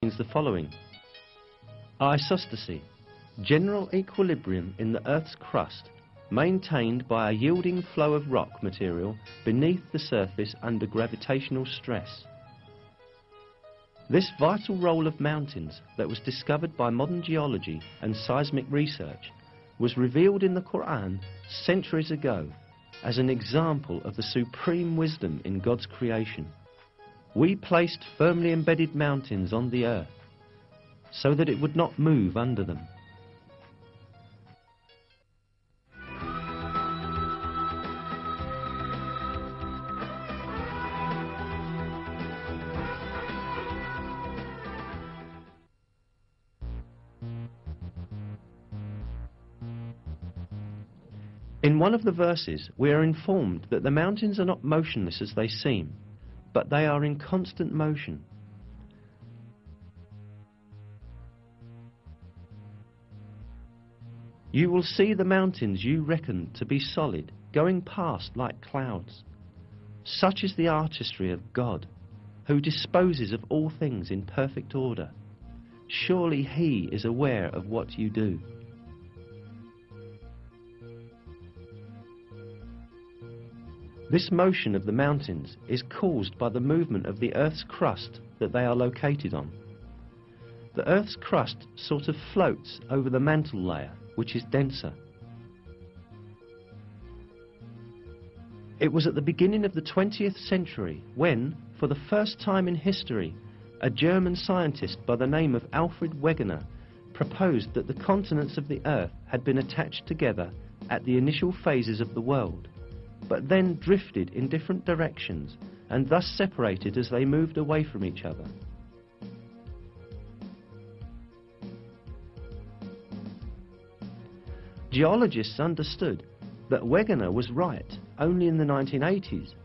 means the following: isostasy, general equilibrium in the Earth's crust, maintained by a yielding flow of rock material beneath the surface under gravitational stress. This vital role of mountains that was discovered by modern geology and seismic research was revealed in the Qur'an centuries ago as an example of the supreme wisdom in God's creation. We placed firmly embedded mountains on the earth so that it would not move under them. In one of the verses, we are informed that the mountains are not motionless as they seem, but they are in constant motion. You will see the mountains you reckon to be solid, going past like clouds. Such is the artistry of God, who disposes of all things in perfect order. Surely He is aware of what you do. This motion of the mountains is caused by the movement of the Earth's crust that they are located on. The Earth's crust sort of floats over the mantle layer, which is denser. It was at the beginning of the 20th century when, for the first time in history, a German scientist by the name of Alfred Wegener proposed that the continents of the Earth had been attached together at the initial phases of the world, but then drifted in different directions and thus separated as they moved away from each other. Geologists understood that Wegener was right only in the 1980s,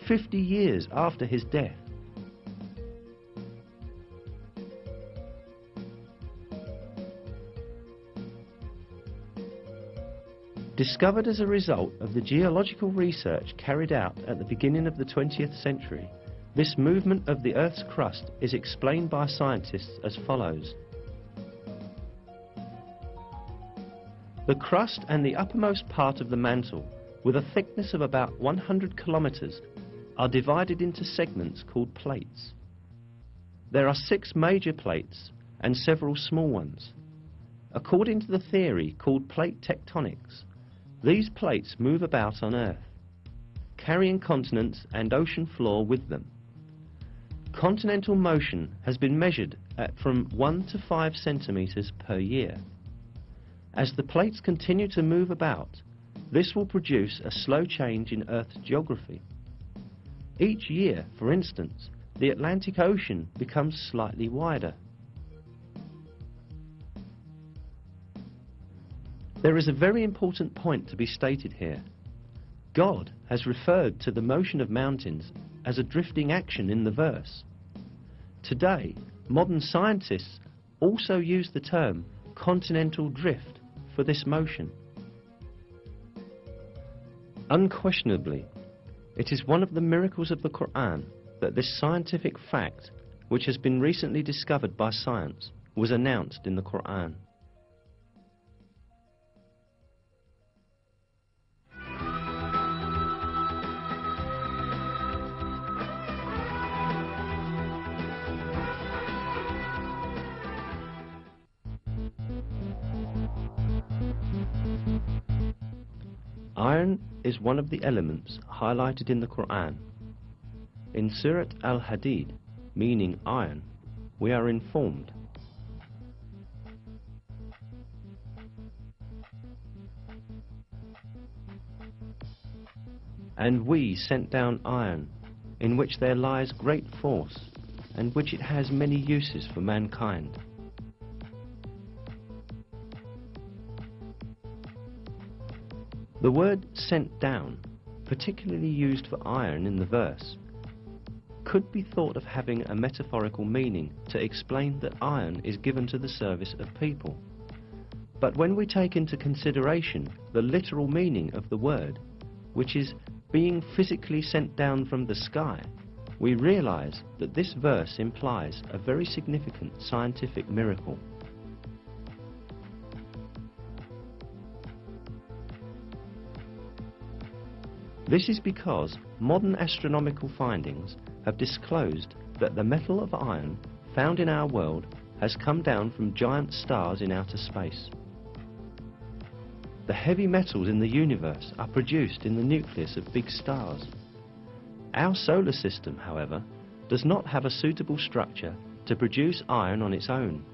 50 years after his death. Discovered as a result of the geological research carried out at the beginning of the 20th century, this movement of the Earth's crust is explained by scientists as follows. The crust and the uppermost part of the mantle, with a thickness of about 100 kilometers, are divided into segments called plates. There are 6 major plates and several small ones. According to the theory called plate tectonics, these plates move about on Earth, carrying continents and ocean floor with them. Continental motion has been measured at from 1 to 5 centimeters per year. As the plates continue to move about, this will produce a slow change in Earth's geography. Each year, for instance, the Atlantic Ocean becomes slightly wider. There is a very important point to be stated here. God has referred to the motion of mountains as a drifting action in the verse. Today, modern scientists also use the term continental drift for this motion. Unquestionably, it is one of the miracles of the Qur'an that this scientific fact, which has been recently discovered by science, was announced in the Qur'an. Iron is one of the elements highlighted in the Qur'an. In Surat al-Hadid, meaning iron, we are informed, "And we sent down iron, in which there lies great force, and which it has many uses for mankind." The word "sent down," particularly used for iron in the verse, could be thought of having a metaphorical meaning to explain that iron is given to the service of people. But when we take into consideration the literal meaning of the word, which is being physically sent down from the sky, we realize that this verse implies a very significant scientific miracle. This is because modern astronomical findings have disclosed that the metal of iron found in our world has come down from giant stars in outer space. The heavy metals in the universe are produced in the nucleus of big stars. Our solar system, however, does not have a suitable structure to produce iron on its own.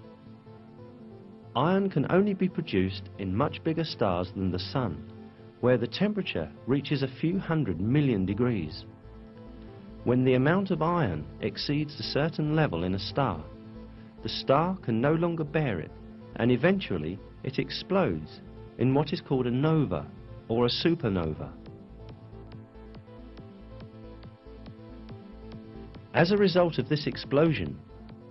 Iron can only be produced in much bigger stars than the Sun, where the temperature reaches a few 100 million degrees. When the amount of iron exceeds a certain level in a star, the star can no longer bear it, and eventually it explodes in what is called a nova or a supernova. As a result of this explosion,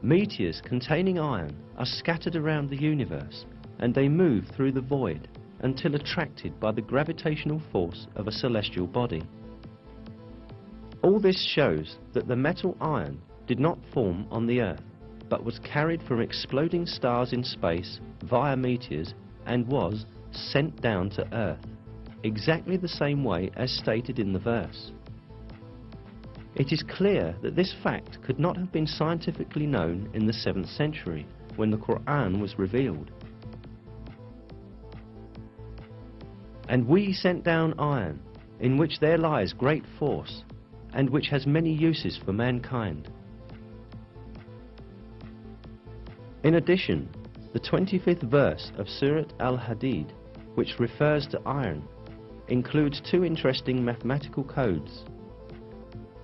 meteors containing iron are scattered around the universe, and they move through the void until attracted by the gravitational force of a celestial body. All this shows that the metal iron did not form on the Earth, but was carried from exploding stars in space via meteors and was sent down to Earth, exactly the same way as stated in the verse. It is clear that this fact could not have been scientifically known in the 7th century, when the Qur'an was revealed. And we sent down iron, in which there lies great force, and which has many uses for mankind. In addition, the 25th verse of Surat al-Hadid, which refers to iron, includes two interesting mathematical codes.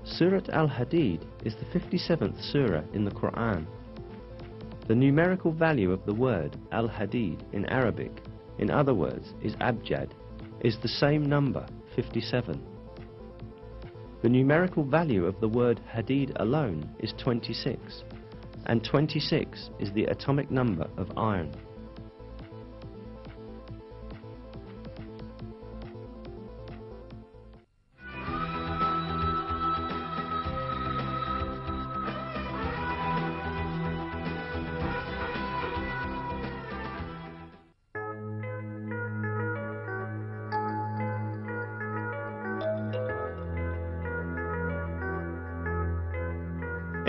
Surat al-Hadid is the 57th surah in the Qur'an. The numerical value of the word al-Hadid in Arabic, in other words, is abjad, is the same number, 57. The numerical value of the word Hadid alone is 26, and 26 is the atomic number of iron.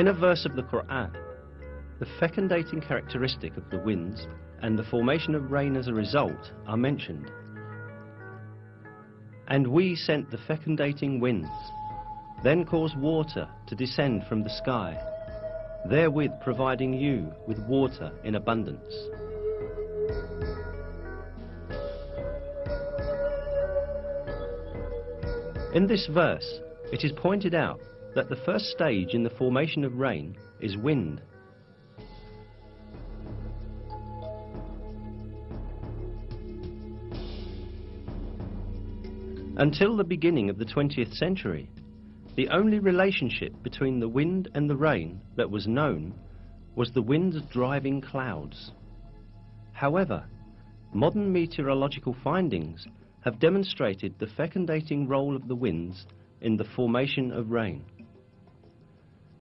In a verse of the Qur'an, the fecundating characteristic of the winds and the formation of rain as a result are mentioned. And we sent the fecundating winds, then caused water to descend from the sky, therewith providing you with water in abundance. In this verse, it is pointed out that the first stage in the formation of rain is wind. Until the beginning of the 20th century, the only relationship between the wind and the rain that was known was the wind's driving clouds. However, modern meteorological findings have demonstrated the fecundating role of the winds in the formation of rain.